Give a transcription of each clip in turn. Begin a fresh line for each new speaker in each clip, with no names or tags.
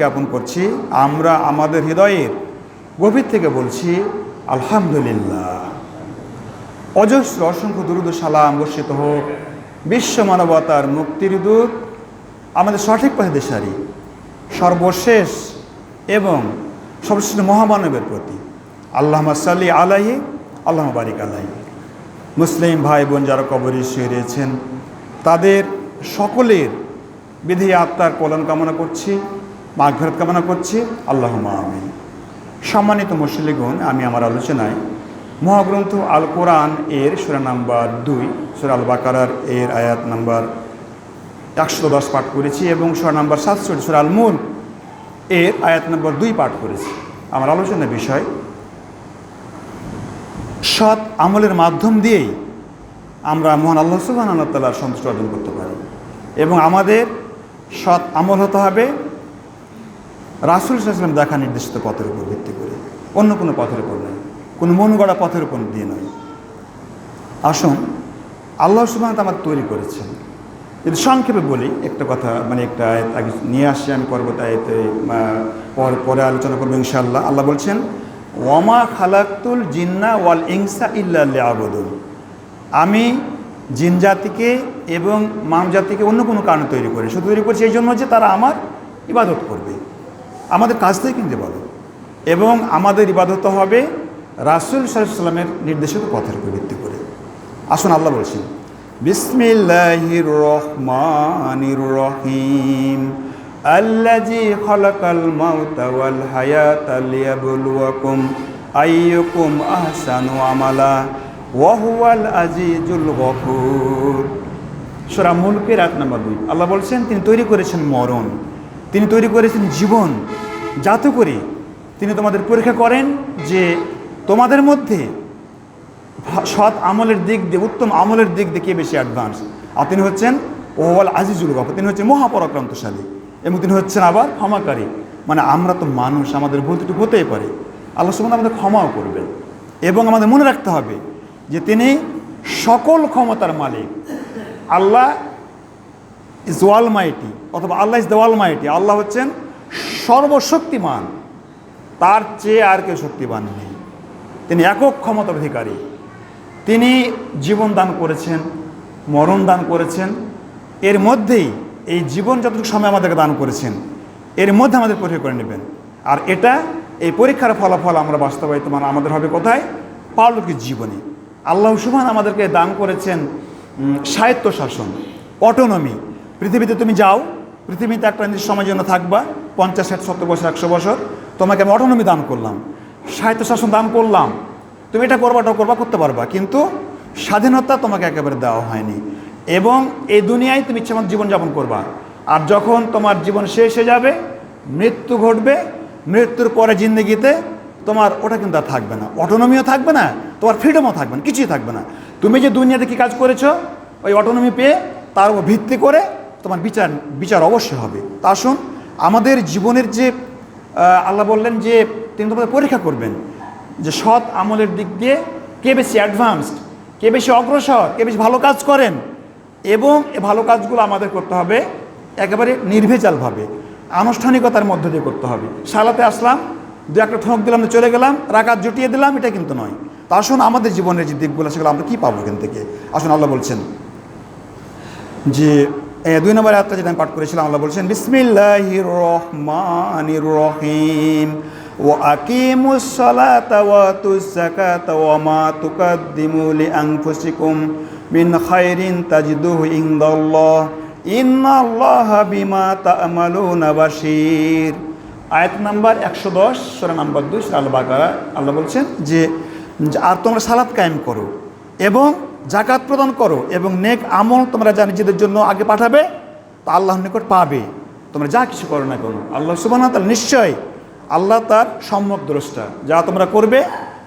জ্ঞাপন করছি, আমরা আমাদের হৃদয়ের গভীর থেকে বলছি আলহামদুলিল্লাহ। অজস্র অসংখ্য দুরূদ ও সালাম বর্ষিত হোক বিশ্ব মানবতার মুক্তির দূত, আমাদের সঠিক পথে দিশারি, সর্বশেষ এবং সর্বশ্রেষ্ঠ মহামানবের প্রতি। আল্লাহুম্মা সাল্লি আলাইহি, আল্লাহুম্মা বারিক আলাইহি। মুসলিম ভাই বোন যারা কবরে শুয়ে রয়েছেন, তাদের সকলের বিধি আত্মার কল্যাণ কামনা করছি, মাগফিরাত কামনা করছি, আল্লাহুম্মা আমিন। সম্মানিত মুসল্লিগণ, আমি আমার আলোচনায় মহাগ্রন্থ আল কোরআন এর সূরা নাম্বার 2, সূরা আল বাকারার এর আয়াত নাম্বার 110 পাঠ করেছি এবং সূরা নাম্বার 67 সূরা আল মুলক এর আয়াত নাম্বার 2 পাঠ করেছি। আমার আলোচনার বিষয়, সৎ আমলের মাধ্যম দিয়েই আমরা মহান আল্লাহ সুবহানাহু ওয়া তাআলার সন্তুষ্টি অর্জন করতে পারি এবং আমাদের সৎ আমল হতে হবে রাসূল সাল্লাল্লাহু আলাইহি ওয়াসাল্লাম দেখা নির্দেশিত পথের উপর ভিত্তি করে, অন্য কোনো পথের উপর নয়, কোনো মন গড়া পথের উপর দিয়ে নয়। আসুন, আল্লাহ সুবহানাহু ওয়া তাআলা আমাদের তৈরি করেছেন। যদি সংক্ষেপে বলি, একটা কথা একটা আয়াত আগে নিয়ে আসছি, আমি পরবর্তী আয়াতে পরে আলোচনা করবো ইনশাআল্লাহ। আল্লাহ বলছেন, ওয়ামা খালাকতুল জিন্না ওয়াল ইনসা ইল্লা লিয়াবুদুন। আমি জিন জাতিকে এবং মানব জাতিকে অন্য কোনো কারণে তৈরি করি, শুধু তৈরি করছি এই জন্য যে তারা আমার ইবাদত করবে। আমাদের কাজ থেকে কিন্তু ইবাদত, এবং আমাদের ইবাদত হবে রাসূল সাল্লাল্লাহু আলাইহি ওয়াসাল্লামের নির্দেশিত পথের উপর ভিত্তি করে। আসুন, আল্লাহ বলছেন, বিসমিল্লাহির রহমানির রহিম, আল্লাযী খালাকাল মাউতা ওয়াল হায়াতা লিয়াবলুয়াকুম আইয়ুকুম আহসানু আমালা ওয়া হুয়াল আজিজুল গফুর। সূরা মুলকের আয়াত নাম্বার 2। আল্লাহ বলছেন, তিনি তৈরি করেছেন মরণ, তিনি তৈরি করেছেন জীবন, যাতে করে তিনি তোমাদের পরীক্ষা করেন যে তোমাদের মধ্যে সৎ আমলের দিক দিয়ে, উত্তম আমলের দিক দিয়ে কে বেশি অ্যাডভান্স। আর তিনি হচ্ছেন ওয়াল আজিজুল গফুর, তিনি হচ্ছেন মহাপরাক্রান্তশালী এবং তিনি হচ্ছেন আবার ক্ষমাকারী। আমরা তো মানুষ, আমাদের ভুল ত্রুটি হতেই পারে, আল্লাহ সুবহানাহু আমাদের ক্ষমাও করবেন। এবং আমাদের মনে রাখতে হবে যে তিনি সকল ক্ষমতার মালিক। আল্লাহ ইজ ওয়াল মাইটি, অথবা আল্লাহ ইজ দ্য ওয়াল মাইটি। আল্লাহ হচ্ছেন সর্বশক্তিমান, তার চেয়ে আর কেউ শক্তিমান নেই। তিনি একক ক্ষমতার অধিকারী। তিনি জীবন দান করেছেন, মরণ দান করেছেন, এর মধ্যেই এই জীবন যতটুকু সময় আমাদেরকে দান করেছেন, এর মধ্যে আমাদের পরীক্ষা করে নেবেন। আর এই পরীক্ষার ফলাফল আমরা বাস্তবায়িত আমাদের হবে কোথায়? পারলৌকিক জীবনে। আল্লাহ সুবহান আমাদেরকে দান করেছেন স্বায়ত্ত শাসন, অটোনমি। পৃথিবীতে তুমি যাও, পৃথিবীতে একটা নির্দিষ্ট সময়ের জন্য থাকবা, 50, 60, 70 বছর, 100 বছর, তোমাকে আমি অটোনমি দান করলাম, স্বায়ত্ত শাসন দান করলাম। তুমি এটা করবা, ওটা করবা, করতে পারবা, কিন্তু স্বাধীনতা তোমাকে একেবারে দেওয়া হয়নি। এবং এই দুনিয়ায় তুমি ইচ্ছামতো জীবনযাপন করবা। আর যখন তোমার জীবন শেষ হয়ে যাবে, মৃত্যু ঘটবে, মৃত্যুর পরে জিন্দেগিতে তোমার ওটা কিন্তু আর থাকবে না, অটোনমিও থাকবে না, তোমার ফ্রিডমও থাকবে না, কিছুই থাকবে না। তুমি যে দুনিয়াতে কী কাজ করেছো, ওই অটোনমি পেয়ে তার উপর ভিত্তি করে তোমার বিচার অবশ্যই হবে। তা আসুন, আমাদের জীবনের যে আল্লাহ বললেন যে তিনি তোমাদের পরীক্ষা করবেন যে সৎ আমলের দিক দিয়ে কে বেশি অ্যাডভান্সড, কে বেশি অগ্রসর, কে বেশি ভালো কাজ করেন। এবং এই ভালো কাজগুলো আমাদের করতে হবে একেবারে নির্ভেজালভাবে, আনুষ্ঠানিকতার মধ্য দিয়ে করতে হবে। সালাতে আসলাম, দু একটা ঠোঁক দিলাম, চলে গেলাম, রাকাত জুটিয়ে দিলাম, এটা কিন্তু নয়। তা আসুন, আমাদের জীবনের যে দিকগুলো সেগুলো আমরা কী পাবো এখান থেকে। আসুন, আল্লাহ বলছেন যে 2 নম্বর আয়াতটা যেটা আমি পাঠ করেছিলাম, আল্লাহ বলছেন, বিসমিল্লাহির রহমানির রহিম, ওয়া আকিমুস সালাতা ওয়া আতুজ যাকাতা ওয়া মা তুকাদ্দিমু লিআনফুসিকুম মিন খায়রিন তাজিদুহু ইনদাল্লাহ ইন্নাল্লাহা বিমা তা'মালুনা বাশীর। আয়াত নাম্বার 110, সূরা নাম্বার 2, সূরা আল বাকারা। আল্লাহ বলছেন যে আর তোমরা সালাত কায়েম করো এবং যাকাত প্রদান করো এবং নেক আমল তোমরা যা নিজেদের জন্য আগে পাঠাবে তা আল্লাহর নিকট পাবে, তোমরা যা কিছু করো না কেন। আল্লাহ সুবহানাহু ওয়া তাআলা নিশ্চয় আল্লাহ তার সম্যক দ্রষ্টা, যা তোমরা করবে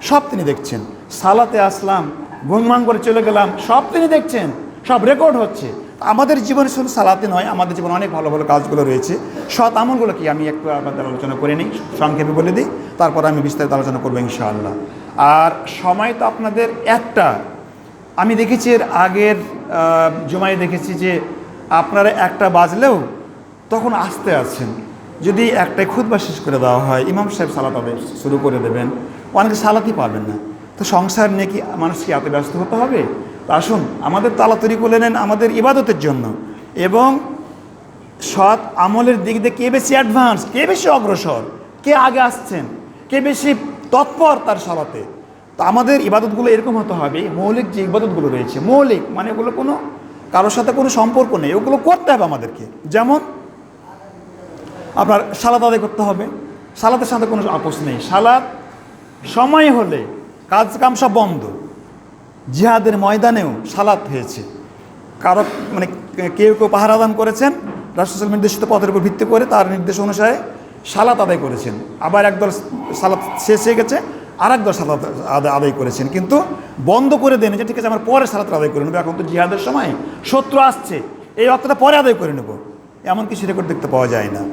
সব তিনি দেখছেন। সালাতে আসলাম, ঘুমঘাম করে চলে গেলাম, সব তিনি দেখছেন, সব রেকর্ড হচ্ছে। আমাদের জীবনে শুধু সালাতে নয়, আমাদের জীবনে অনেক ভালো ভালো কাজগুলো রয়েছে। সৎ আমলগুলো কি আমি একটু আপনাদের আলোচনা করে নিই, সংক্ষেপে বলে দিই, তারপর আমি বিস্তারিত আলোচনা করবো ইনশাআল্লাহ। আর সময় তো আপনাদের একটা, আমি দেখেছি এর আগের জুমায় দেখেছি যে আপনারা 1টা বাজলেও তখন আসতে আছেন, যদি একটাই খুতবা শেষ করে দেওয়া হয়, ইমাম সাহেব সালাত আদায় শুরু করে দেবেন, অনেকে সালাতই পাবেন না। তো সংসার নিয়ে কি মানুষকে এত ব্যস্ত হতে হবে? তো আসুন, আমাদের তালা তৈরি করে নেন আমাদের ইবাদতের জন্য, এবং সৎ আমলের দিক দিয়ে কে বেশি অ্যাডভান্স, কে বেশি অগ্রসর, কে আগে আসছেন, কে বেশি তৎপর তার সালাতে। তো আমাদের ইবাদতগুলো এরকম হতে হবে, মৌলিক যে ইবাদতগুলো রয়েছে, মৌলিক মানে ওগুলো কোনো কারোর সাথে কোনো সম্পর্ক নেই, ওগুলো করতে হবে আমাদেরকে। যেমন আপনার সালাত আদায় করতে হবে, সালাতের সাথে কোনো আপোষ নেই। সালাত সময় হলে কাজ কাম সব বন্ধ। জিহাদের ময়দানেও সালাত হয়েছে, কারো মানে কেউ কেউ পাহারাদান করেছেন, রাসূল নির্দেশিত পথের উপর ভিত্তি করে তার নির্দেশ অনুসারে সালাত আদায় করেছেন। আবার একদল সালাত শেষ হয়ে গেছে, আর একদল সালাত আদায় করেছেন, কিন্তু বন্ধ করে দেন যে ঠিক আছে আমরা পরে সালাত আদায় করে নেবো, এখন তো জিহাদের সময়, শত্রু আসছে, এই অর্থটা পরে আদায় করে নেব, এমন কিছু রেকর্ড দেখতে পাওয়া যায় না।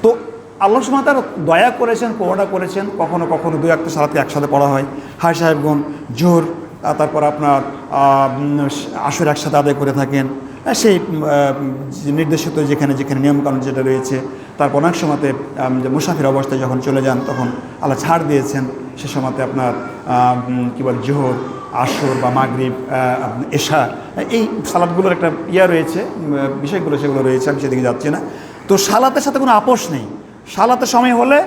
তো আল্লাহ সুবহানাহু ওয়া তাআলা দয়া করেছেন, করুণা করেছেন, কখনো কখনো দুই একটা সালাতকে একসাথে পড়া হয়। হাই সাহেবগণ জোহর, তারপর আপনার আসর একসাথে আদায় করে থাকেন, সেই নির্দেশিত যেখানে যেখানে নিয়মকানুন যেটা রয়েছে। তারপর অনেক সময়তে যে মুসাফির অবস্থায় যখন চলে যান তখন আল্লাহ ছাড় দিয়েছেন, সে সময়তে আপনার কী বলে জোহর, আসর বা মাগরিব, এশা, এই সালাতগুলোর একটা রয়েছে, বিষয়গুলো সেগুলো রয়েছে, আমি সেদিকে যাচ্ছি না। তো সালাতের সাথে কোনো আপোষ নেই, সালাতের সময় হলে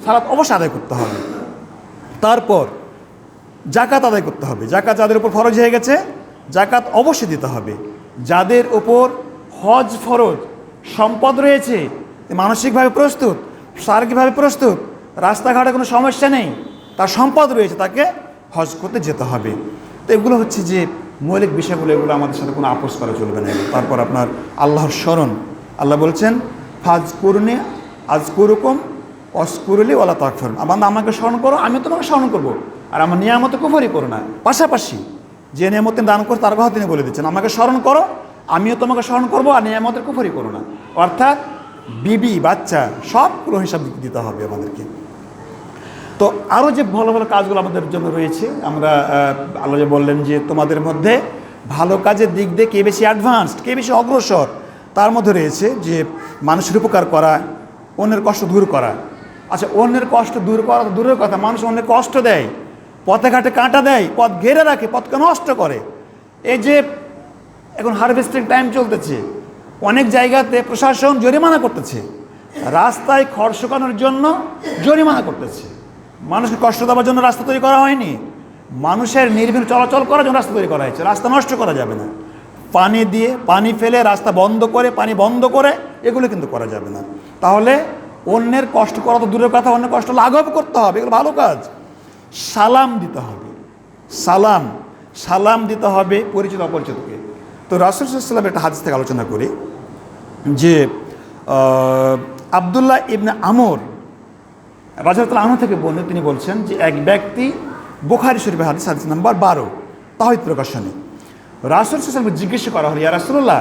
সালাত অবশ্যই আদায় করতে হবে। তারপর জাকাত আদায় করতে হবে, জাকাত যাদের উপর ফরজ হয়ে গেছে জাকাত অবশ্যই দিতে হবে। যাদের উপর হজ ফরজ, সম্পদ রয়েছে, মানসিকভাবে প্রস্তুত, শারীরিকভাবে প্রস্তুত, রাস্তাঘাটে কোনো সমস্যা নেই, তার সম্পদ রয়েছে, তাকে হজ করতে যেতে হবে। তো এগুলো হচ্ছে যে মৌলিক বিষয়গুলো, এগুলো আমাদের সাথে কোনো আপোষ করা চলবে না। তারপর আপনার আল্লাহর স্মরণ, আল্লাহ বলছেন ফাজ করুনে আজ করুকম অস্কুরলি ওলা তাকফুরুন, বান্দা আমাকে স্মরণ করো, আমি তোমাকে স্মরণ করবো, আর আমার নিয়ামতে কুফরি করো না। পাশাপাশি যে নিয়ামত দান করে তার কথা তিনি বলে দিচ্ছেন, আমাকে স্মরণ করো, আমিও তোমাকে স্মরণ করবো, আর নিয়ামতের কুফরি করো না। অর্থাৎ বিবি বাচ্চা সবগুলো হিসাব দিতে হবে আমাদেরকে। তো আরও যে ভালো ভালো কাজগুলো আমাদের জন্য রয়েছে, আমরা আল্লাহ যে বললেন যে তোমাদের মধ্যে ভালো কাজের দিক দিয়ে কে বেশি অ্যাডভান্সড, কে বেশি অগ্রসর, তার মধ্যে রয়েছে যে মানুষের উপকার করা, অন্যের কষ্ট দূর করা। আচ্ছা, অন্যের কষ্ট দূর করা দূরের কথা, মানুষ অন্যের কষ্ট দেয়, পথে ঘাটে কাঁটা দেয়, পথ ঘেরে রাখে, পথকে নষ্ট করে। এই যে এখন হারভেস্টিং টাইম চলতেছে, অনেক জায়গাতে প্রশাসন জরিমানা করতেছে, রাস্তায় খড় শুকানোর জন্য জরিমানা করতেছে। মানুষকে কষ্ট দেওয়ার জন্য রাস্তা তৈরি করা হয়নি, মানুষের নির্বিঘ্ন চলাচল করার জন্য রাস্তা তৈরি করা হয়েছে। রাস্তা নষ্ট করা যাবে না, পানি দিয়ে পানি ফেলে রাস্তা বন্ধ করে, পানি বন্ধ করে, এগুলো কিন্তু করা যাবে না। তাহলে অন্যের কষ্ট করা তো দূরের কথা, অন্যের কষ্ট লাঘব করতে হবে, এগুলো ভালো কাজ। সালাম দিতে হবে, সালাম দিতে হবে পরিচিত অপরিচিতকে। তো রাসূল সাল্লাল্লাহু আলাইহি ওয়াসাল্লাম একটা হাদিস থেকে আলোচনা করি যে আব্দুল্লাহ ইবনে আমর রাদিয়াল্লাহু আনহু থেকে বর্ণিত, তিনি বলছেন যে এক ব্যক্তি, বুখারী শরীফের হাদিস, হাদিস নাম্বার 12, তাওহীদ প্রকাশনে, রাসূল সাল্লাল্লাহু আলাইহি ওয়াসাল্লাম জিজ্ঞেস করা হলো, ইয়া রাসূলুল্লাহ,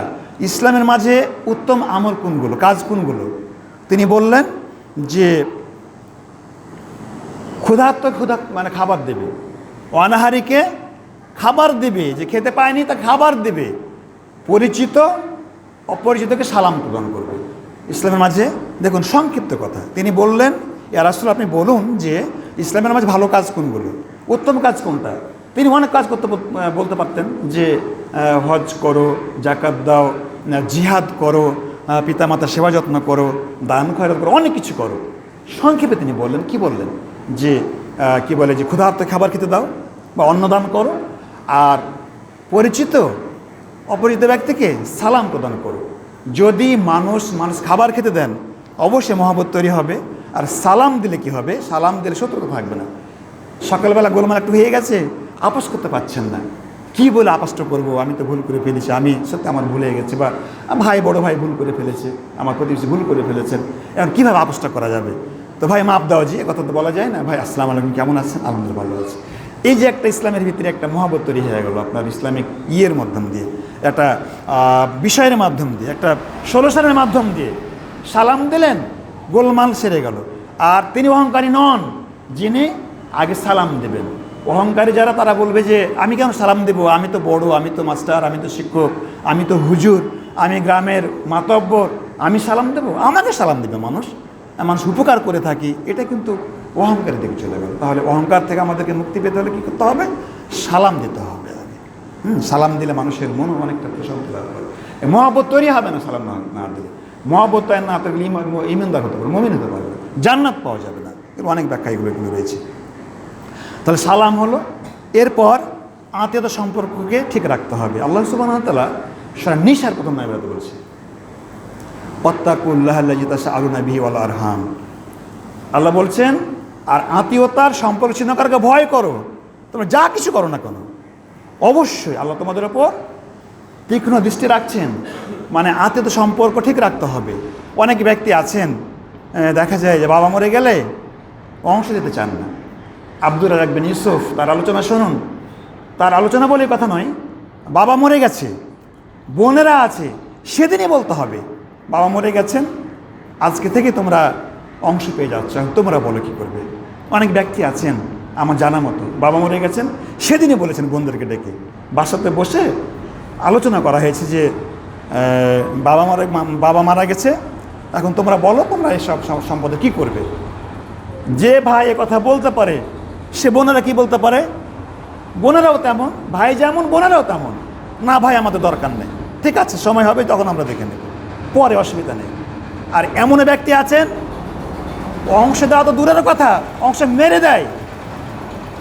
ইসলামের মাঝে উত্তম আমল কোনগুলো, কাজ কোনগুলো? তিনি বললেন যে ক্ষুধার্ত মানে খাবার দেবে, অনাহারীকে খাবার দেবে, যে খেতে পায়নি তা খাবার দেবে, পরিচিত অপরিচিতকে সালাম প্রদান করবে। ইসলামের মাঝে দেখুন সংক্ষিপ্ত কথা, তিনি বললেন ইয়া রাসূল, আপনি বলুন যে ইসলামের মাঝে ভালো কাজ কোনগুলো, উত্তম কাজ কোনটা? তিনি অনেক কাজ বলতে পারতেন যে হজ করো, জাকাত দাও, জিহাদ করো, পিতামাতার সেবা যত্ন করো, দান খয়রাত করো, অনেক কিছু করো। সংক্ষেপে তিনি বললেন, কি বললেন যে কি বলে যে ক্ষুধার্ত খাবার খেতে দাও বা অন্নদান করো, আর পরিচিত অপরিচিত ব্যক্তিকে সালাম প্রদান করো। যদি মানুষ খাবার খেতে দেন অবশ্যই মহব্বত তৈরি হবে, আর সালাম দিলে কি হবে, সালাম দিলে শত্রুতা থাকবে না। সকালবেলা গোলমাল একটু হয়ে গেছে, আপোষ করতে পারছেন না, কি বলে আপোষটা করবো, আমি তো ভুল করে ফেলেছি, আমি সত্যি আমার ভুলে গেছে, বা ভাই বড় ভাই ভুল করে ফেলেছে, আমার প্রতিবেশী ভুল করে ফেলেছেন, এখন কীভাবে আপোষটা করা যাবে? তো ভাই মাপ দাও জি, কথা তো বলা যায় না, ভাই আসসালামু আলাইকুম, কেমন আছেন? আলহামদুলিল্লাহ ভালো আছে। এই যে একটা ইসলামের ভিতরে একটা মহব্বত তৈরি হয়ে গেল আপনার ইসলামিক মাধ্যম দিয়ে, একটা বিষয়ের মাধ্যম দিয়ে, একটা সলিউশনের মাধ্যম দিয়ে সালাম দিলেন, গোলমাল সেরে গেল। আর তিনি অহংকারী নন, যিনি আগে সালাম দেবেন। অহংকারী যারা, তারা বলবে যে আমি কেন সালাম দেব, আমি তো বড়, আমি তো মাস্টার, আমি তো শিক্ষক, আমি তো হুজুর, আমি গ্রামের মাতব্বর, আমি সালাম দেবো, আমাকে সালাম দেবে মানুষ, মানুষ উপকার করে থাকি, এটা কিন্তু অহংকারের দিকে চলে গেল। তাহলে অহংকার থেকে আমাদেরকে মুক্তি পেতে হলে কী করতে হবে? সালাম দিতে হবে আগে। সালাম দিলে মানুষের মনও অনেকটা প্রশান্তি লাভ করে। মহব্বত তৈরি হবে না সালাম না দিলে। মহব্বত তৈরি না থাকলে ইমানদার হতে পারবে, মুমিন হতে পারবে, জান্নাত পাওয়া যাবে না। এর অনেক ব্যাখ্যা এগুলো রয়েছে। তাহলে সালাম হলো। এরপর আত্মীয়তা সম্পর্ককে ঠিক রাখতে হবে। আল্লাহ সুবহানাহু ওয়া তাআলা সূরা নিসার প্রথম আয়াতে বলছে, ওয়াত্তাকুল্লাহ আল্লাযী তাসআলুনা বিহি ওয়াল আরহাম। আল্লাহ বলছেন, আর আত্মীয়তার সম্পর্ক ছিন্ন করাকে ভয় করো। তোমরা যা কিছু করো না কেন, অবশ্যই আল্লাহ তোমাদের ওপর তীক্ষ্ণ দৃষ্টি রাখছেন। মানে আত্মীয়তা সম্পর্ক ঠিক রাখতে হবে। অনেক ব্যক্তি আছেন, দেখা যায় যে বাবা মরে গেলে অংশ দিতে চান না। আব্দুর রাজ্জাক বিন ইউসুফ, তার আলোচনা শুনুন। তার আলোচনা বলে কথা নয়, বাবা মরে গেছে, বোনেরা আছে, সেদিনই বলতে হবে বাবা মরে গেছেন, আজকে থেকে তোমরা অংশ পেয়ে যাচ্ছ, তোমরা বলো কী করবে। অনেক ব্যক্তি আছেন আমার জানা মতো, বাবা মরে গেছেন সেদিনই বলেছেন বোনদেরকে ডেকে, বাসাতে বসে আলোচনা করা হয়েছে যে বাবা মারা গেছে, এখন তোমরা বলো তোমরা এসব সম্পদে কী করবে। যে ভাই এ কথা বলতে পারে, সে বোনেরা কি বলতে পারে? বোনেরাও তেমন, ভাই যেমন বোনেরাও তেমন। না ভাই আমাদের দরকার নেই, ঠিক আছে সময় হবে তখন আমরা দেখে নেব, পরে অসুবিধা নেই। আর এমন ব্যক্তি আছেন, অংশ দেওয়া তো দূরের কথা, অংশ মেরে দেয়,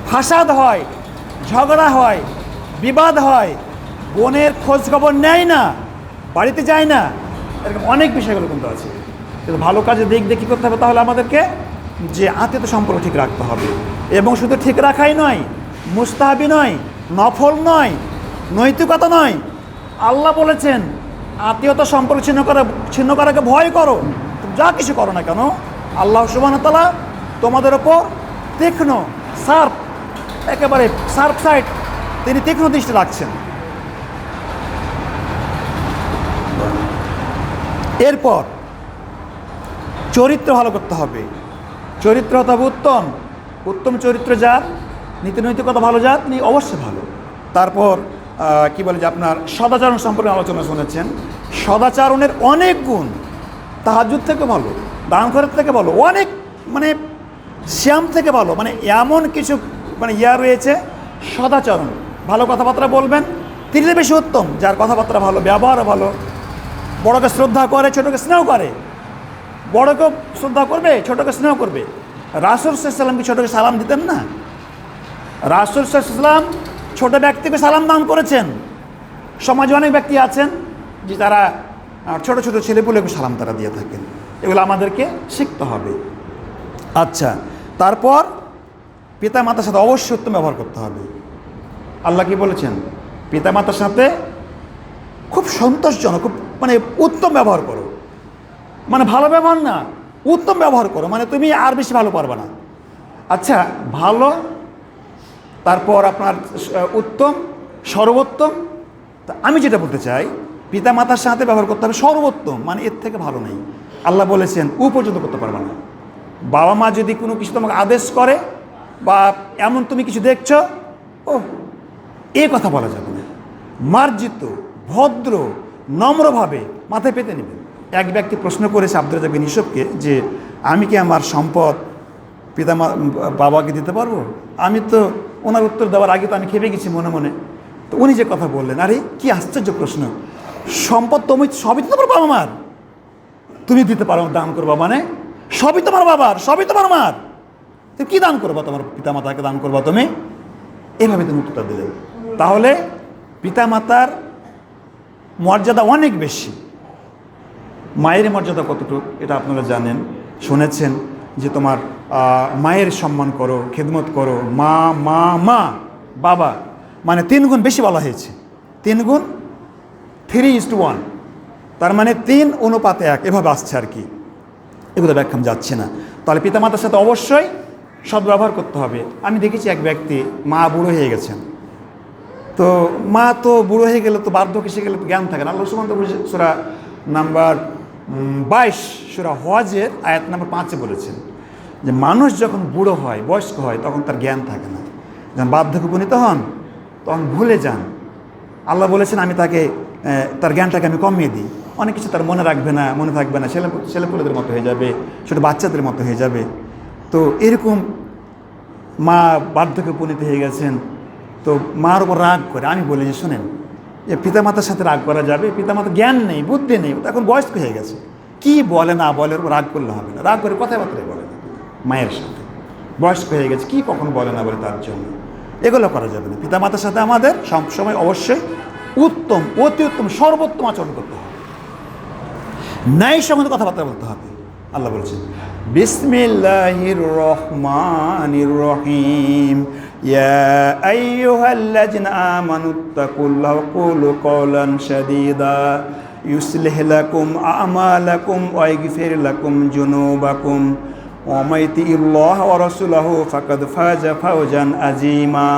ফাসাদ হয়, ঝগড়া হয়, বিবাদ হয়, বোনের খোঁজ খবর নেয় না, বাড়িতে যায় না। এরকম অনেক বিষয়গুলো কিন্তু আছে। কিন্তু ভালো কাজে দিক দিয়ে কী করতে হবে? তাহলে আমাদেরকে যে আত্মীয়তা সম্পর্ক ঠিক রাখতে হবে। এবং শুধু ঠিক রাখাই নয়, মুস্তাহাবি নয়, নফল নয়, নৈতিকতা নয়। আল্লাহ বলেছেন আত্মীয়তা সম্পর্ক ছিন্ন করাকে ভয় করো। যা কিছু করো না কেন, আল্লাহ সুবহানাহু ওয়া তাআলা তোমাদের ওপর তীক্ষ্ণ শার্প, একেবারে শার্প সাইড, তিনি তীক্ষ্ণ দৃষ্টি রাখছেন। এরপর চরিত্র ভালো করতে হবে। চরিত্র হতে হবে উত্তম, উত্তম চরিত্র যার, নীতি নৈতিকতা ভালো যার, তিনি অবশ্যই ভালো। তারপর কি বলে যে আপনার সদাচরণ সম্পর্কে আলোচনা শুনেছেন। সদাচরণের অনেক গুণ, তাহাজ্জুদ থেকে ভালো, দান খয়রাত থেকে ভালো, অনেক মানে শ্যাম থেকে ভালো, মানে এমন কিছু মানে রয়েছে। সদাচরণ, ভালো কথাবার্তা বলবেন, তিনি বেশি উত্তম, যার কথাবার্তা ভালো, ব্যবহারও ভালো, বড়কে শ্রদ্ধা করে, ছোটকে স্নেহ করে, বড়কেও শ্রদ্ধা করবে, ছোটকে স্নেহ করবে। রাসূল সাল্লাল্লাহু আলাইহি ওয়াসাল্লাম কি ছোটকে সালাম দিতেন না? রাসূল সাল্লাল্লাহু আলাইহি ওয়াসাল্লাম ছোট ব্যক্তিকে সালাম দান করেছেন। সমাজে অনেক ব্যক্তি আছেন যে তারা ছোট ছোট ছেলেপুলেকে সালাম তারা দিয়ে থাকেন। এগুলো আমাদেরকে শিখতে হবে। আচ্ছা, তারপর পিতা মাতার সাথে অবশ্যই উত্তম ব্যবহার করতে হবে। আল্লাহ কি বলেছেন? পিতা মাতার সাথে খুব সন্তোষজনক, খুব মানে উত্তম ব্যবহার করো। মানে ভালো ব্যবহার না, উত্তম ব্যবহার করো, মানে তুমি আর বেশি ভালো পারবে না। আচ্ছা, ভালো, তারপর আপনার উত্তম, সর্বোত্তম। তা আমি যেটা বলতে চাই, পিতা মাতার সাথে ব্যবহার করতে হবে সর্বোত্তম, মানে এর থেকে ভালো নেই। আল্লাহ বলেছেন পর্যন্ত করতে পারবে না। বাবা মা যদি কোনো কিছু তোমাকে আদেশ করে বা এমন তুমি কিছু দেখছো, এ কথা বলা যাবে না। মার্জিত, ভদ্র, নম্রভাবে মাথায় পেতে নেবেন। এক ব্যক্তি প্রশ্ন করেছে আব্দুর রাজ্জাক বিন ইউসুফকে যে আমি কি আমার সম্পদ বাবাকে দিতে পারবো? আমি তো ওনার উত্তর দেওয়ার আগে তো আমি খেপে গেছি মনে মনে। তো উনি যে কথা বললেন, আরে কি আশ্চর্য প্রশ্ন, সম্পদ তুমি সবই তো তোমার বাবা মার, তুমি দিতে পারো, দান করবা মানে সবই তোমার বাবার, সবই তোমার মার, তুমি কী দান করবা? তোমার পিতামাতাকে দান করবা তুমি? এভাবে তুমি উত্তরটা দিলেন। তাহলে পিতামাতার মর্যাদা অনেক বেশি। মায়ের মর্যাদা কতটুকু এটা আপনারা জানেন, শুনেছেন যে তোমার মায়ের সম্মান করো, খেদমত করো। মা মা মা বাবা, মানে 3 গুণ বেশি বলা হয়েছে। 3 গুণ 3:1, তার মানে 3 অনুপাতে 1 এভাবে আসছে আর কি। এগুলো ব্যাখ্যা যাচ্ছে না। তাহলে পিতামাতার সাথে অবশ্যই সদ্ব্যবহার করতে হবে। আমি দেখেছি এক ব্যক্তি, মা বুড়ো হয়ে গেছেন, তো মা তো বুড়ো হয়ে গেলে তো বার্ধক্য এসে গেলে তো জ্ঞান থাকে না। আল্লাহ সুবহানাহু ওয়া তাআলা সূরা নাম্বার 22 সূরা হজের আয়াত নাম্বার 5-এ বলেছেন যে মানুষ যখন বুড়ো হয়, বয়স্ক হয়, তখন তার জ্ঞান থাকে না। যখন বার্ধক্যে উপনীত হন তখন ভুলে যান। আল্লাহ বলেছেন আমি তাকে তার জ্ঞানটাকে আমি কমিয়ে দিই। অনেক কিছু তার মনে রাখবে না, মনে থাকবে না, ছেলেপুলেদের মতো হয়ে যাবে, ছোটো বাচ্চাদের মতো হয়ে যাবে। তো এরকম মা বার্ধক্যে উপনীত হয়ে গেছেন, তো মার ওপর রাগ করে। আমি বলি যে শোনেন, যে পিতামাতার সাথে রাগ করা যাবে? পিতামাতার জ্ঞান নেই, বুদ্ধি নেই, এখন বয়স্ক হয়ে গেছে, কি বলে না বলে ওর রাগ করলে হবে না। রাগ করে কথাবার্তাই বলে না মায়ের সাথে, বয়স্ক হয়ে গেছে, কি কখন বলে না বলে তার জন্য এগুলো করা যাবে না। পিতামাতার সাথে আমাদের সবসময় অবশ্যই উত্তম, অতি উত্তম, সর্বোত্তম আচরণ করতে হবে, ন্যায় সঙ্গত কথাবার্তা বলতে হবে। আল্লাহ বলছেন বিসমিল্লাহির রহমানির রহিম, ইয়া আইয়ুহাল্লাযিনা আমানুত্তাকুল্লাহ ওয়া কুলু কওলান সাদীদা ইউসলিহ লাকুম আমালাকুম ওয়া ইয়াগফির লাকুম যুনুবাকুম ওয়া মান ইউতিইল্লাহ ওয়া রাসূলাহু ফাকাদ ফাজা ফাওজান আযীমা।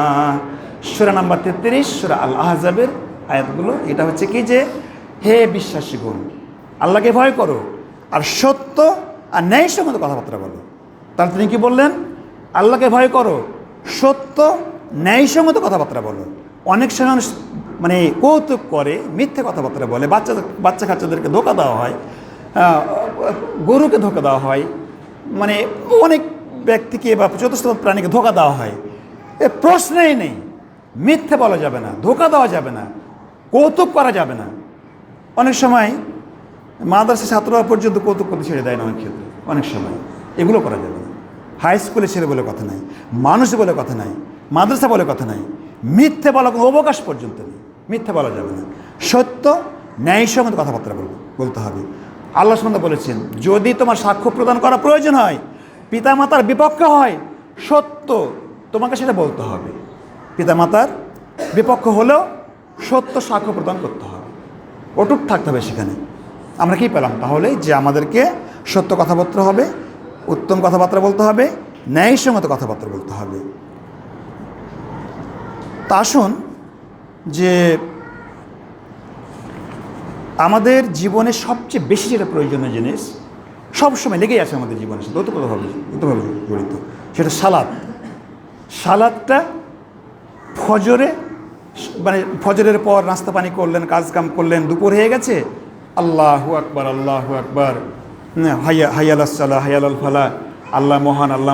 সূরা নাম্বার 33 সূরা আল আহজাবের আয়াতগুলো। এটা হচ্ছে কি যে হে বিশ্বাসীগণ, আল্লাহকে ভয় করো আর সত্য আর ন্যায়সঙ্গত কথাবার্তা বলো। তাহলে তিনি কি বললেন? আল্লাহকে ভয় করো, সত্য ন্যায়সঙ্গত কথাবার্তা বলো। অনেক সময় মানে কৌতুক করে, মিথ্যে কথাবার্তা বলে, বাচ্চা কাচ্চাদেরকে ধোকা দেওয়া হয়, গরুকে ধোকা দেওয়া হয়, মানে অনেক ব্যক্তিকে বা চতুষ্প প্রাণীকে ধোকা দেওয়া হয়। এ প্রশ্নেই নেই, মিথ্যে বলা যাবে না, ধোকা দেওয়া যাবে না, কৌতুক করা যাবে না। অনেক সময় মাদ্রাসা ছাত্ররা পর্যন্ত কৌতুক করতে ছেড়ে দেয় না অনেক ক্ষেত্রে, অনেক সময় এগুলো করা যাবে না। হাই স্কুলে ছেলে বলে কথা নাই, মানুষ বলে কথা নাই, মাদ্রাসা বলে কথা নাই, মিথ্যে বলা কোনো অবকাশ পর্যন্ত নেই, মিথ্যে বলা যাবে না। সত্য ন্যায়সঙ্গত কথাবার্তা বলতে হবে। আল্লাহ সুবহানাহু বলেছেন যদি তোমার সাক্ষ্য প্রদান করা প্রয়োজন হয়, পিতামাতার বিপক্ষে হয়, সত্য তোমাকে সেটা বলতে হবে। পিতামাতার বিপক্ষ হলেও সত্য সাক্ষ্য প্রদান করতে হবে, অটুট থাকতে হবে সেখানে। আমরা কি পেলাম তাহলে? যে আমাদেরকে সত্য কথাবার্তা হবে, উত্তম কথাবার্তা বলতে হবে, ন্যায়সঙ্গত কথাবার্তা বলতে হবে। তা আসুন যে আমাদের জীবনে সবচেয়ে বেশি যেটা প্রয়োজনীয় জিনিস সবসময় লেগেই আছে আমাদের জীবনের সাথে ওতপ্রোতভাবে জড়িত, সেটা সালাত। সালাদটা ফজরে, মানে ফজরের পর নাস্তা পানি করলেন, কাজ কাম করলেন, দুপুর হয়ে গেছে, আল্লাহু আকবার, আল্লাহু আকবার, হাইয়া আলাস সালাহ, হাইয়া আলাল ফালাহ, আল্লাহ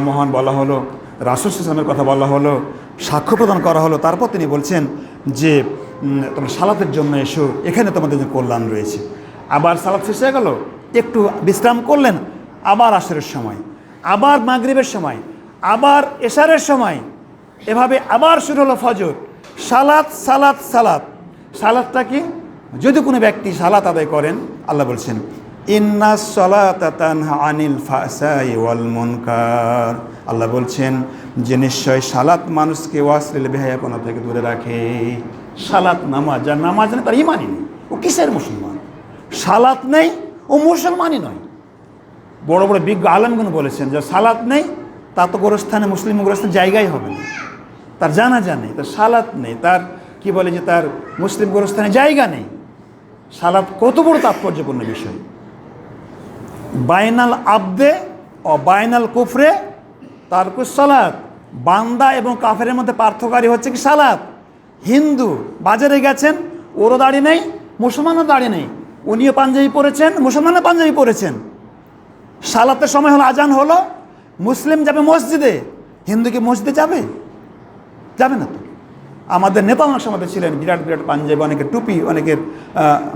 মহান বলা হলো, রাসূল সাল্লাল্লাহু আলাইহি ওয়াসাল্লামের কথা বলা হলো, সাক্ষ্য প্রদান করা হলো। তারপর তিনি বলছেন যে তোমরা সালাতের জন্য এসো, এখানে তোমাদের জন্য কল্যাণ রয়েছে। আবার সালাত শেষ হয়ে গেল, একটু বিশ্রাম করলেন, আবার আসরের সময়, আবার মাগরিবের সময়, আবার এশারের সময়, এভাবে আবার শুরু হলো ফজর। সালাত সালাত সালাত। সালাতটা কি? যদি কোনো ব্যক্তি সালাত আদায় করেন, আল্লাহ বলছেন ইন্নাস সালাতা তানহা আনিল ফাহশাই ওয়াল মুনকার। আল্লাহ বলছেন যে নিশ্চয় সালাত মানুষকে অশ্লীল বেহায়াপনা থেকে দূরে রাখে। সালাত নামাজ, যার নামাজ নেই তার ইমানই নেই, ও কিসের মুসলমান? সালাত নেই ও মুসলমানই নয়। বড় বড় বিজ্ঞ আলেমগণ বলেছেন যে সালাত নেই তা তো গোরস্থানে, মুসলিম গোরস্থানে জায়গাই হবে না। তার জানাজা নেই, তার সালাত নেই, তার কি বলে যে তার মুসলিম গোরস্থানে জায়গা নেই। সালাত কত বড় তাৎপর্যপূর্ণ বিষয়। বাইনাল আবদে ও বাইনাল কুফরে তারকুস সালাত। বান্দা এবং কাফেরের মধ্যে পার্থক্যকারী হচ্ছে কি সালাত। হিন্দু বাজারে গেছেন, ওরও দাড়ি নেই, মুসলমানও দাড়ি নেই, উনিও পাঞ্জাবি পরেছেন, মুসলমানও পাঞ্জাবি পরেছেন। সালাতের সময় হলো, আজান হলো, মুসলিম যাবে মসজিদে, হিন্দু কি মসজিদে যাবে? যাবে না তো। আমাদের নেতা অনেক সময় ছিলেন বিরাট বিরাট পাঞ্জাবি, অনেকের টুপি, অনেকের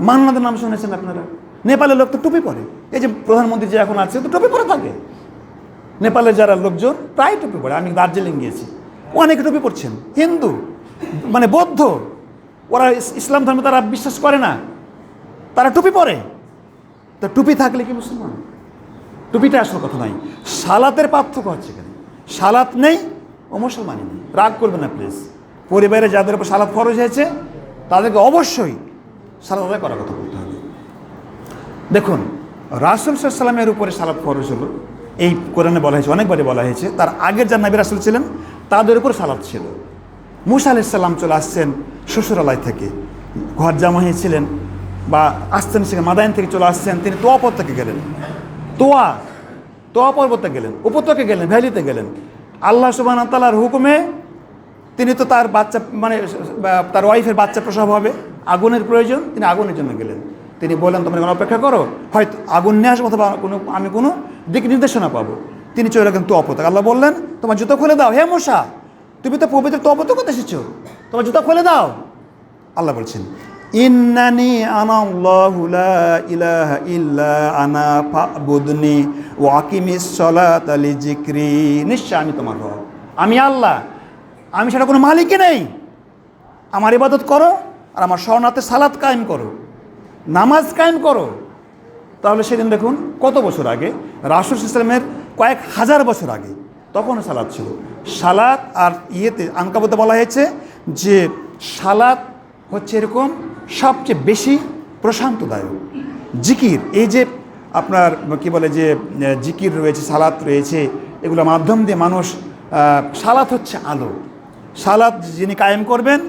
মান্নাদের নাম শুনেছেন আপনারা। নেপালের লোক তো টুপি পরে, এই যে প্রধানমন্ত্রী যে এখন আছে তো টুপি পরে থাকে। নেপালের যারা লোকজন প্রায় টুপি পরে। আমি দার্জিলিং গিয়েছি, অনেকে টুপি পরছেন। হিন্দু মানে বৌদ্ধ, ওরা ইসলাম ধর্মে তারা বিশ্বাস করে না, তারা টুপি পরে। তো টুপি থাকলে কি মুসলমান? টুপিটা আসল কথা নয়। সালাতের পার্থক্য হচ্ছে এখানে। সালাত নেই ও মুসলমানই নেই। রাগ করবে না প্লিজ। পরিবারে যাদের উপর সালাত ফরজ হয়েছে তাদেরকে অবশ্যই সালাত আদায় করার কথা বলতে হবে। দেখুন, রাসূল সাল্লাল্লাহু আলাইহি ওয়াসাল্লামের উপরে সালাত ফরজ হলো, এই কোরআনে বলা হয়েছে, অনেকবারই বলা হয়েছে। তার আগের যারা নবী রাসূল ছিলেন তাদের উপর সালাত ছিল। মূসা আলাইহিস সালাম চলে আসছেন শ্বশুরালয় থেকে, ঘর জামাই ছিলেন বা আসছেন সেখানে মাদায়েন থেকে চলে আসছেন, তিনি তোয়া পর্বতে গেলেন। তোয়া পর্বতে গেলেন, উপত্যকে গেলেন, ভ্যালিতে গেলেন। আল্লাহ সুবহানাহু ওয়া তাআলার হুকুমে তিনি তো তার বাচ্চা, মানে তার ওয়াইফের বাচ্চা প্রসব হবে, আগুনের প্রয়োজন, তিনি আগুনের জন্য গেলেন। তিনি বললেন তোমরা এখন অপেক্ষা করো, হয়তো আগুন নিয়ে আসবো অথবা আমি কোনো দিক নির্দেশনা পাবো। তিনি চলে গেলেন তোয়াফ থেকে। আল্লাহ বললেন তোমার জুতো খুলে দাও, হে মূসা তুমি তো পবিত্র তোয়াফ করতে এসেছো, তোমার জুতো খুলে দাও। আল্লাহ বলছেন ইন্নানি আনা আল্লাহু লা ইলাহা ইল্লা আনা ফাবুদনি ওয়া আকিমিস সালাতা লিযিকরি, নিশ্চয় আমি তোমার রব, আমি আল্লাহ, আমি সেটা কোনো মালিকই নেই, আমার ইবাদত করো আর আমার শরণার্থে সালাত কায়েম করো, নামাজ কায়েম করো। তাহলে সেদিন দেখুন কত বছর আগে, রাসূল ইসলামের কয়েক হাজার বছর আগে তখনও সালাত ছিল। সালাত আর ইয়েতে আনকাবুতে বলা হয়েছে যে সালাত হচ্ছে এরকম সবচেয়ে বেশি প্রশান্তদায়ক জিকির। এই যে আপনার কি বলে যে জিকির রয়েছে, সালাত রয়েছে, এগুলোর মাধ্যম দিয়ে মানুষ, সালাত হচ্ছে আলো। সালাত যিনি কায়েম করবেন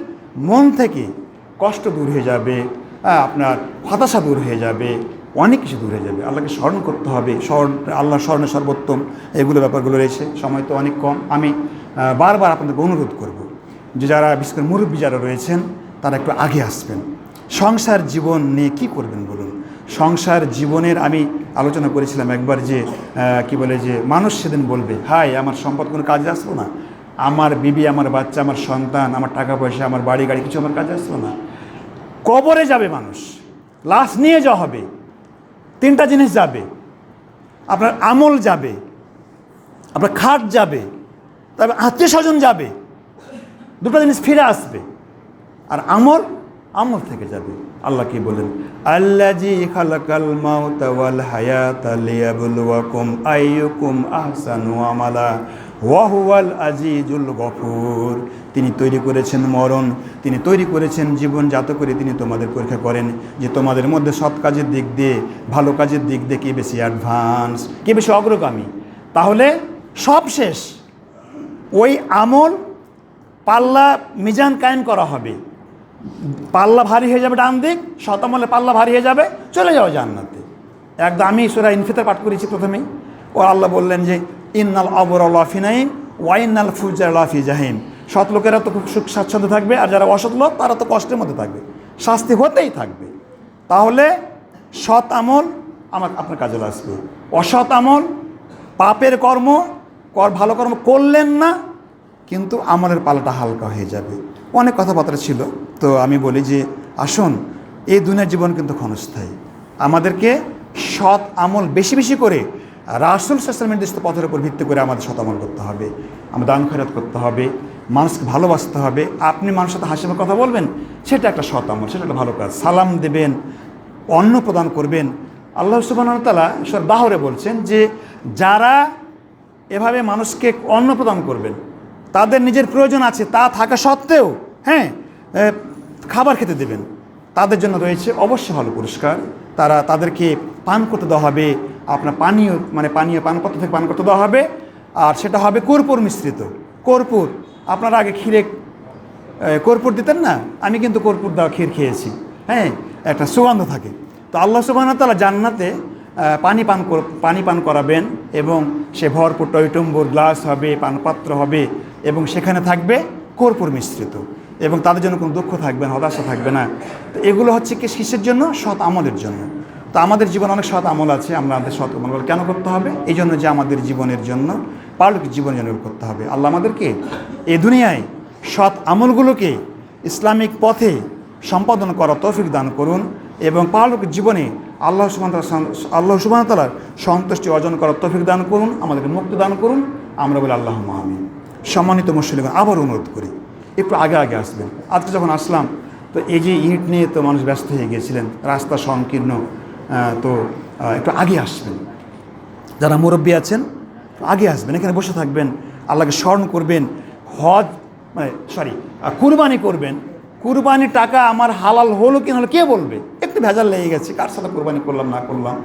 মন থেকে কষ্ট দূর হয়ে যাবে, আপনার হতাশা দূর হয়ে যাবে, অনেক কিছু দূর হয়ে যাবে। আল্লাহকে স্মরণ করতে হবে, আল্লাহ স্মরণে সর্বোত্তম, এগুলো ব্যাপারগুলো রয়েছে। সময় তো অনেক কম, আমি বারবার আপনাদেরকে অনুরোধ করব যে যারা বিশেষ করে মুরব্বী যারা রয়েছেন তারা একটু আগে আসবেন। সংসার জীবন নিয়ে কী করবেন বলুন? সংসার জীবনের আমি আলোচনা করেছিলাম একবার যে কি বলে যে মানুষ সেদিন বলবে হাই আমার সম্পদ কোনো কাজে আসলো না, আমার বিবি, আমার বাচ্চা, আমার সন্তান, আমার টাকা পয়সা, আমার বাড়ি গাড়ি কিছু আমার কাজে আসলো না। কবরে যাবে মানুষ, লাশ নিয়ে যাওয়া হবে, তিনটা জিনিস যাবে, আপনার আমল যাবে, আপনার খাট যাবে, তবে আত্মীয় স্বজন যাবে, দুটো জিনিস ফিরে আসবে, আর আমল থেকে যাবে। আল্লাহ কি বলেন? আল্লাযী খালাকাল মাউতা ওয়াল হায়াতা লিয়াবলুয়াকুম আইয়ুকুম আহসানু আমালা ওয়া হুয়াল আজিজুল গফুর। তিনি তৈরি করেছেন মরণ, তিনি তৈরি করেছেন জীবন, যাতে করে তিনি তোমাদের পরীক্ষা করেন যে তোমাদের মধ্যে সৎ কাজের দিক দিয়ে, ভালো কাজের দিক দিয়ে কে বেশি অ্যাডভান্স, কে বেশি অগ্রগামী। তাহলে সব শেষ, ওই আমল পাল্লা মিজান কায়েম করা হবে, পাল্লা ভারী হয়ে যাবে ডান দিক, সৎ আমলে পাল্লা ভারী হয়ে যাবে, চলে যাও জান্নাতে একদম। আমি সূরা ইনফিতার পাঠ করেছি প্রথমেই, ও আল্লাহ বললেন যে ইন্নাল আবরারা লাফি নাঈম ওয়া ইন্নাল ফুজ্জারা লাফি জাহিম। সৎ লোকেরা তো খুব সুখ স্বাচ্ছন্দ্য থাকবে, আর যারা অসৎ লোক তারা তো কষ্টের মধ্যে থাকবে, শাস্তি হতেই থাকবে। তাহলে সৎ আমল আপনার কাজে আসবে, অসৎ আমল পাপের কর্ম, ভালো কর্ম করলেন না কিন্তু আমলের পালাটা হালকা হয়ে যাবে। অনেক কথাবার্তা ছিল, তো আমি বলি যে আসুন, এই দুনিয়ার জীবন কিন্তু ক্ষণস্থায়ী, আমাদেরকে সৎ আমল বেশি বেশি করে রাসূল সাল্লাল্লাহু আলাইহি ওয়াসাল্লামের নির্দিষ্ট পথের উপর ভিত্তি করে আমাদের সৎ আমল করতে হবে, আমাদের দান খয়রাত করতে হবে, মানুষকে ভালোবাসতে হবে। আপনি মানুষের সাথে হাসি মুখে কথা বলবেন, সেটা একটা সৎ আমল, সেটা একটা ভালো কাজ। সালাম দেবেন, অন্ন প্রদান করবেন। আল্লাহ সুবহানাহু ওয়া তাআলা সূরা বাহরে বলছেন যে যারা এভাবে মানুষকে অন্ন প্রদান করবেন, তাদের নিজের প্রয়োজন আছে তা থাকা সত্ত্বেও খাবার খেতে দেবেন, তাদের জন্য রয়েছে অবশ্যই ভালো পুরস্কার। তাদেরকে পান করতে দেওয়া হবে, আপনার পানপত্র থেকে পান করতে দেওয়া হবে, আর সেটা হবে কর্পূর মিশ্রিত। কর্পূর, আপনারা আগে ক্ষীরে কর্পূর দিতেন না, আমি কিন্তু কর্পূর দেওয়া ক্ষীর খেয়েছি, একটা সুগন্ধ থাকে। তো আল্লাহ সুবহানাহু ওয়া তাআলা জান্নাতে পানি পান করাবেন, এবং সে ভরপুর টইটুম্বুর গ্লাস হবে, পানপাত্র হবে, এবং সেখানে থাকবে কর্পূর মিশ্রিত, এবং তাদের জন্য কোনো দুঃখ থাকবে না, হতাশা থাকবে না। তো এগুলো হচ্ছে কিসের জন্য? সৎ আমলের জন্য। তো আমাদের জীবনে অনেক সৎ আমল আছে, আমাদের সৎ আমল কেন করতে হবে? এই জন্য যে আমাদের জীবনের জন্য, পারলৌকিক জীবনের জন্য করতে হবে। আল্লাহ আমাদেরকে এই দুনিয়ায় সৎ আমলগুলোকে ইসলামিক পথে সম্পাদন করার তৌফিক দান করুন, এবং পারলৌকিক জীবনে আল্লাহ সুবহানাহু ওয়া তাআলার সন্তুষ্টি অর্জন করার তৌফিক দান করুন, আমাদেরকে মুক্তি দান করুন। আমরা বলি আল্লাহুম্মা আমিন। সম্মানিত মুসলিম, আবার অনুরোধ করি একটু আগে আসবেন। আজকে যখন আসলাম তো এই যে ইট নিয়ে তো মানুষ ব্যস্ত হয়ে গিয়েছিলেন, রাস্তা সংকীর্ণ, তো একটু আগে আসবেন। যারা মুরব্বী আছেন আগে আসবেন, এখানে বসে থাকবেন, আল্লাহকে স্মরণ করবেন, কুরবানি করবেন। কুরবানির টাকা আমার হালাল হলো কি হলো কে বলবে? একটু ভেজাল লেগে গেছে, কার সাথে কুরবানি করলাম না করলাম।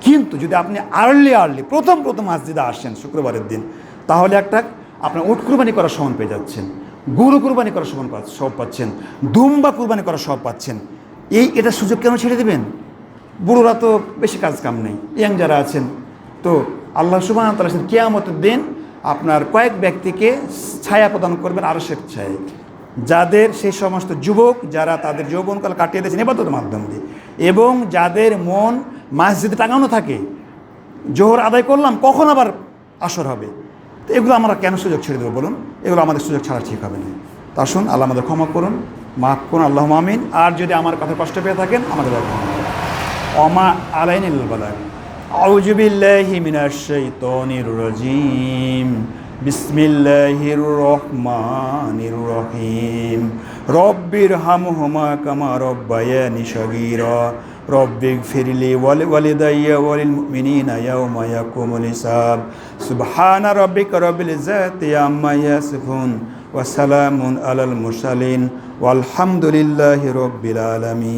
কিন্তু যদি আপনি আর্লি প্রথম মসজিদে আসেন শুক্রবারের দিন, তাহলে আপনার উট কুরবানি করার সমান পেয়ে যাচ্ছেন, গরু কুরবানি করার সব পাচ্ছেন, দুম্বা কুরবানি করার সব পাচ্ছেন। এটা সুযোগ কেন ছেড়ে দেবেন? বুড়োরা তো বেশি কাজ কাম নেই, ইয়াং যারা আছেন, তো আল্লাহ সুবহানাহু ওয়া তাআলা কিয়ামতের দিন আপনার কয়েক ব্যক্তিকে ছায়া প্রদান করবেন আরশের ছায়া, যাদের সেই সমস্ত যুবক যারা তাদের যৌবনকাল কাটিয়ে দিয়েছেন ইবাদতের মাধ্যম দিয়ে, এবং যাদের মন মসজিদে টাঙানো থাকে, জোহর আদায় করলাম কখন আবার আসর হবে, তো এগুলো আমরা কেন সুযোগ ছেড়ে দেবো বলুন? এগুলো আমাদের সুযোগ ছাড়া ঠিক হবে না। তা আসুন, আল্লাহ আমাদের ক্ষমা করুন, মাফ করুন, আল্লাহুম্মা আমিন। আর যদি আমার কথা কষ্ট পেয়ে থাকেন আমাদের ক্ষমা করুন। ওমা আলাইনাল বালাগ। আউযু বিল্লাহি মিনাশ শাইতানির রাজিম। বিসমিল্লাহির রহমানির রহিম। রব্বিরহামহুমা কামা রব্বায়ানি সগীরা। রব্বিগফিরলি ওয়ালিদাইয়া ওয়ালিল মুমিনিনা ইয়াওমা ইয়াকুমুল হিসাব। সুবহানা রাব্বিকা রাব্বিল ইজ্জাতি আম্মা ইয়াসিফুন ওয়া সালামুন আলাল মুরসালিন ওয়ালহামদুলিল্লাহি রাব্বিল আলামিন।